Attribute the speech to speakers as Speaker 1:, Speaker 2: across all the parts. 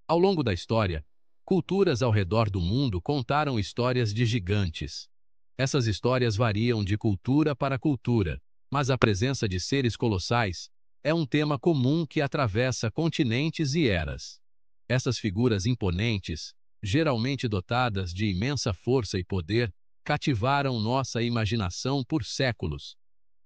Speaker 1: Ao longo da história, culturas ao redor do mundo contaram histórias de gigantes. Essas histórias variam de cultura para cultura, mas a presença de seres colossais é um tema comum que atravessa continentes e eras. Essas figuras imponentes, geralmente dotadas de imensa força e poder, cativaram nossa imaginação por séculos.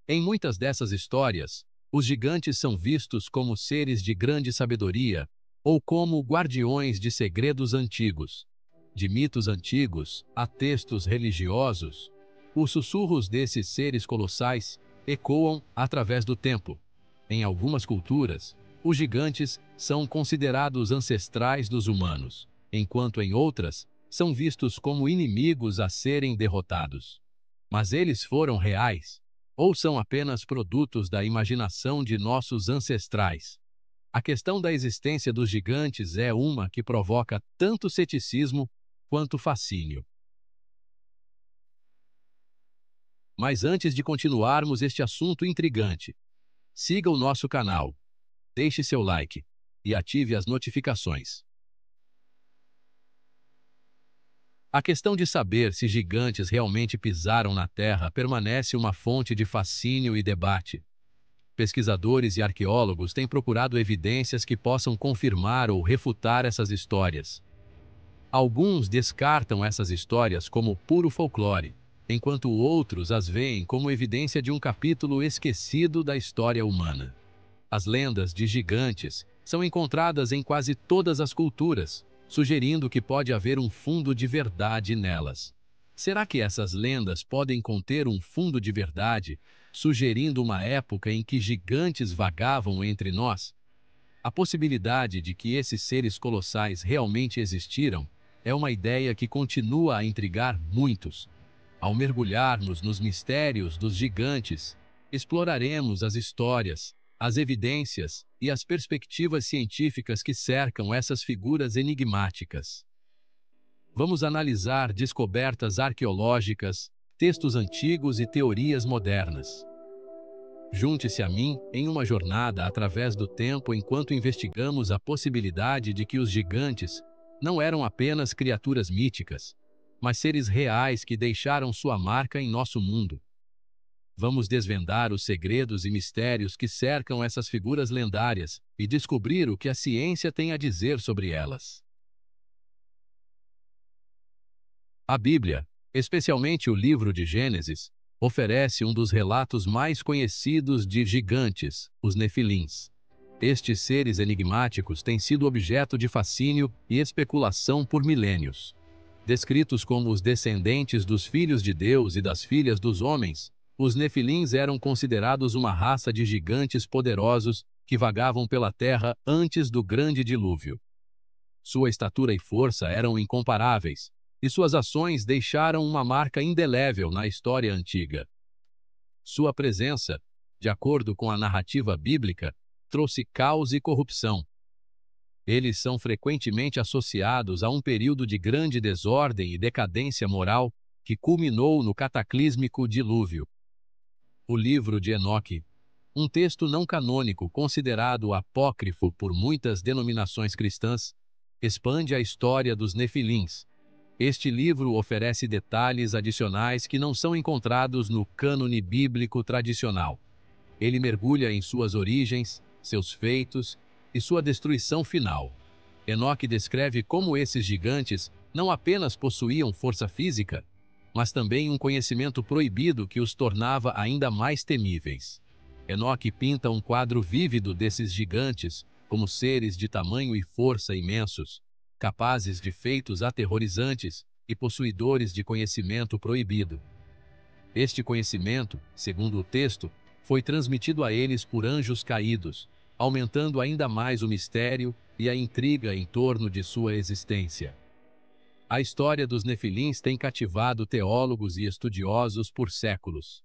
Speaker 1: Em muitas dessas histórias, os gigantes são vistos como seres de grande sabedoria ou como guardiões de segredos antigos. De mitos antigos a textos religiosos, os sussurros desses seres colossais ecoam através do tempo. Em algumas culturas, os gigantes são considerados ancestrais dos humanos, enquanto em outras, são vistos como inimigos a serem derrotados. Mas eles foram reais? Ou são apenas produtos da imaginação de nossos ancestrais? A questão da existência dos gigantes é uma que provoca tanto ceticismo quanto fascínio. Mas antes de continuarmos este assunto intrigante, siga o nosso canal, deixe seu like e ative as notificações. A questão de saber se gigantes realmente pisaram na Terra permanece uma fonte de fascínio e debate. Pesquisadores e arqueólogos têm procurado evidências que possam confirmar ou refutar essas histórias. Alguns descartam essas histórias como puro folclore, enquanto outros as veem como evidência de um capítulo esquecido da história humana. As lendas de gigantes são encontradas em quase todas as culturas, sugerindo que pode haver um fundo de verdade nelas. Será que essas lendas podem conter um fundo de verdade, sugerindo uma época em que gigantes vagavam entre nós? A possibilidade de que esses seres colossais realmente existiram é uma ideia que continua a intrigar muitos. Ao mergulharmos nos mistérios dos gigantes, exploraremos as histórias, as evidências e as perspectivas científicas que cercam essas figuras enigmáticas. Vamos analisar descobertas arqueológicas, textos antigos e teorias modernas. Junte-se a mim em uma jornada através do tempo enquanto investigamos a possibilidade de que os gigantes não eram apenas criaturas míticas, mas seres reais que deixaram sua marca em nosso mundo. Vamos desvendar os segredos e mistérios que cercam essas figuras lendárias e descobrir o que a ciência tem a dizer sobre elas. A Bíblia, especialmente o livro de Gênesis, oferece um dos relatos mais conhecidos de gigantes, os Nefilins. Estes seres enigmáticos têm sido objeto de fascínio e especulação por milênios. Descritos como os descendentes dos filhos de Deus e das filhas dos homens, os Nefilins eram considerados uma raça de gigantes poderosos que vagavam pela terra antes do grande dilúvio. Sua estatura e força eram incomparáveis, e suas ações deixaram uma marca indelével na história antiga. Sua presença, de acordo com a narrativa bíblica, trouxe caos e corrupção. Eles são frequentemente associados a um período de grande desordem e decadência moral que culminou no cataclísmico dilúvio. O livro de Enoque, um texto não canônico considerado apócrifo por muitas denominações cristãs, expande a história dos Nefilins. Este livro oferece detalhes adicionais que não são encontrados no cânone bíblico tradicional. Ele mergulha em suas origens, seus feitos e sua destruição final. Enoque descreve como esses gigantes não apenas possuíam força física, mas também um conhecimento proibido que os tornava ainda mais temíveis. Enoque pinta um quadro vívido desses gigantes como seres de tamanho e força imensos, capazes de feitos aterrorizantes e possuidores de conhecimento proibido. Este conhecimento, segundo o texto, foi transmitido a eles por anjos caídos, aumentando ainda mais o mistério e a intriga em torno de sua existência. A história dos Nefilins tem cativado teólogos e estudiosos por séculos.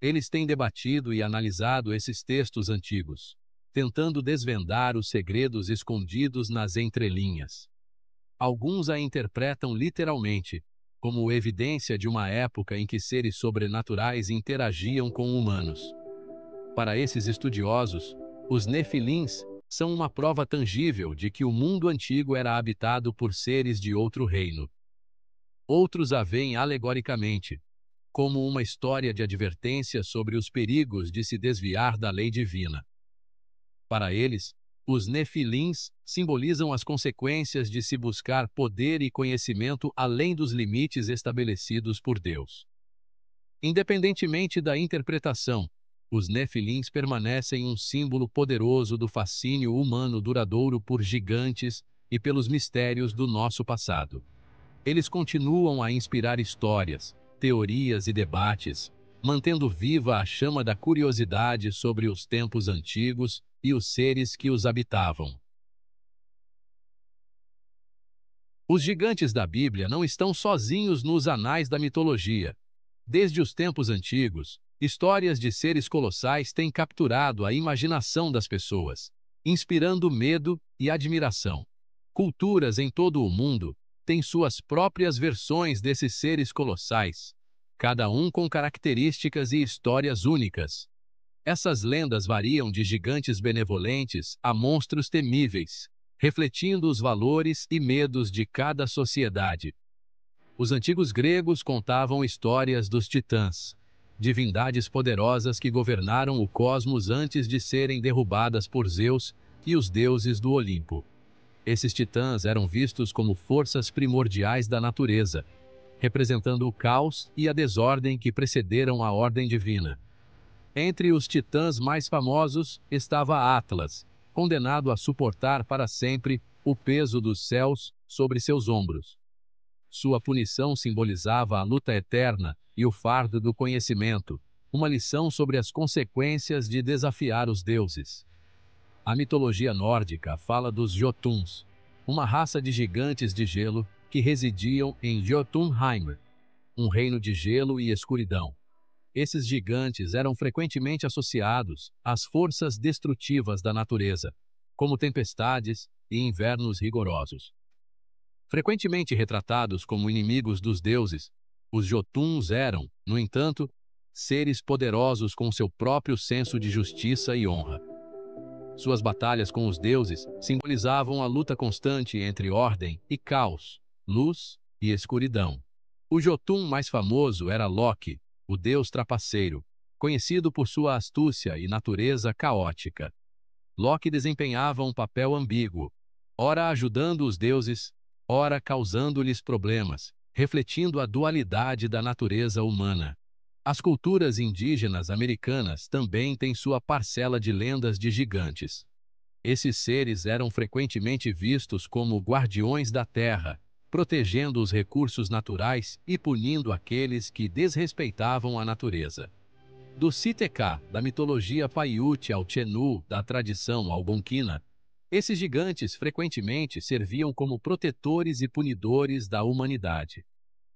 Speaker 1: Eles têm debatido e analisado esses textos antigos, tentando desvendar os segredos escondidos nas entrelinhas. Alguns a interpretam literalmente, como evidência de uma época em que seres sobrenaturais interagiam com humanos. Para esses estudiosos, os Nefilins são uma prova tangível de que o mundo antigo era habitado por seres de outro reino. Outros a veem alegoricamente, como uma história de advertência sobre os perigos de se desviar da lei divina. Para eles, os nefilins simbolizam as consequências de se buscar poder e conhecimento além dos limites estabelecidos por Deus. Independentemente da interpretação, os nefilins permanecem um símbolo poderoso do fascínio humano duradouro por gigantes e pelos mistérios do nosso passado. Eles continuam a inspirar histórias, teorias e debates, mantendo viva a chama da curiosidade sobre os tempos antigos e os seres que os habitavam. Os gigantes da Bíblia não estão sozinhos nos anais da mitologia. Desde os tempos antigos, histórias de seres colossais têm capturado a imaginação das pessoas, inspirando medo e admiração. Culturas em todo o mundo têm suas próprias versões desses seres colossais, cada um com características e histórias únicas. Essas lendas variam de gigantes benevolentes a monstros temíveis, refletindo os valores e medos de cada sociedade. Os antigos gregos contavam histórias dos titãs, divindades poderosas que governaram o cosmos antes de serem derrubadas por Zeus e os deuses do Olimpo. Esses titãs eram vistos como forças primordiais da natureza, representando o caos e a desordem que precederam a ordem divina. Entre os titãs mais famosos estava Atlas, condenado a suportar para sempre o peso dos céus sobre seus ombros. Sua punição simbolizava a luta eterna e o fardo do conhecimento, uma lição sobre as consequências de desafiar os deuses. A mitologia nórdica fala dos Jotuns, uma raça de gigantes de gelo que residiam em Jotunheim, um reino de gelo e escuridão. Esses gigantes eram frequentemente associados às forças destrutivas da natureza, como tempestades e invernos rigorosos. Frequentemente retratados como inimigos dos deuses, os Jotuns eram, no entanto, seres poderosos com seu próprio senso de justiça e honra. Suas batalhas com os deuses simbolizavam a luta constante entre ordem e caos, luz e escuridão. O Jotun mais famoso era Loki, o deus trapaceiro, conhecido por sua astúcia e natureza caótica. Loki desempenhava um papel ambíguo, ora ajudando os deuses, ora causando-lhes problemas, refletindo a dualidade da natureza humana. As culturas indígenas americanas também têm sua parcela de lendas de gigantes. Esses seres eram frequentemente vistos como guardiões da terra, protegendo os recursos naturais e punindo aqueles que desrespeitavam a natureza. Do Siteká, da mitologia Paiute ao Chenu, da tradição algonquina, esses gigantes frequentemente serviam como protetores e punidores da humanidade.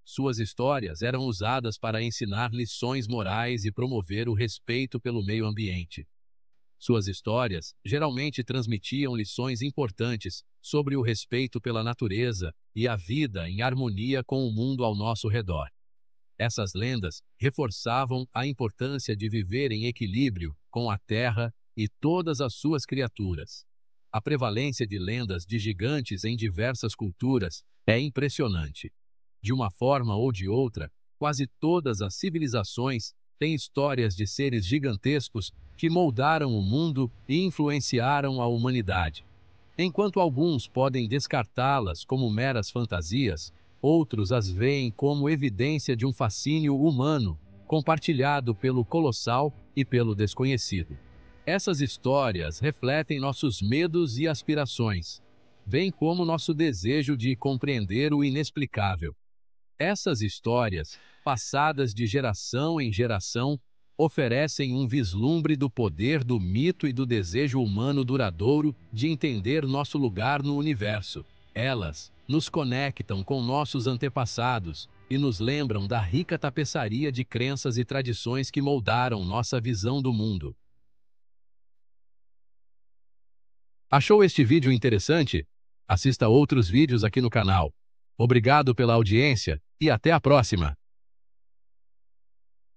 Speaker 1: Suas histórias eram usadas para ensinar lições morais e promover o respeito pelo meio ambiente. Suas histórias geralmente transmitiam lições importantes sobre o respeito pela natureza e a vida em harmonia com o mundo ao nosso redor. Essas lendas reforçavam a importância de viver em equilíbrio com a terra e todas as suas criaturas. A prevalência de lendas de gigantes em diversas culturas é impressionante. De uma forma ou de outra, quase todas as civilizações têm histórias de seres gigantescos que moldaram o mundo e influenciaram a humanidade. Enquanto alguns podem descartá-las como meras fantasias, outros as veem como evidência de um fascínio humano, compartilhado pelo colossal e pelo desconhecido. Essas histórias refletem nossos medos e aspirações, bem como nosso desejo de compreender o inexplicável. Essas histórias, passadas de geração em geração, oferecem um vislumbre do poder do mito e do desejo humano duradouro de entender nosso lugar no universo. Elas nos conectam com nossos antepassados e nos lembram da rica tapeçaria de crenças e tradições que moldaram nossa visão do mundo. Achou este vídeo interessante? Assista outros vídeos aqui no canal. Obrigado pela audiência e até a próxima!